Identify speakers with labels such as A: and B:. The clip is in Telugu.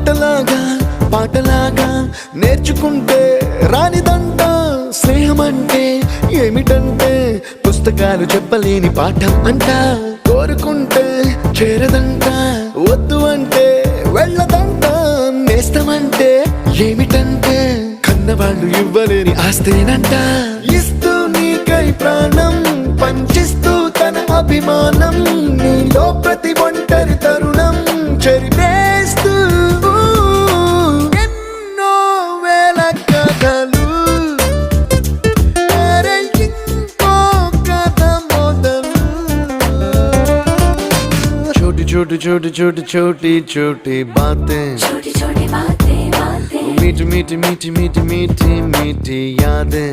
A: ఆటలాగా పాటలాగా నేర్చుకుంటే రానిదంట స్నేహం అంటే ఏమిటంటే పుస్తకాలు చెప్పలేని పాఠం అంట కోరుకుంటే చేరదంట వద్దు అంటే వెళ్ళదంట నేస్తమంటే ఏమిటంటే కన్నవాళ్ళు ఇవ్వలేని ఆస్తేనంట ఇస్తూ నీకై ప్రాణం పంచిస్తూ తన అభిమానం నీలో ప్రతి ఒంటరి తరుణం చెరిపేస్తూ ఎన్నో వేల కథలు అరే ఇంకో కథ మొదలు छोटी छोटी छोटी छोटी छोटी छोटी बातें मीठी मीठी मीठी मीठी मीठी मीठी यादें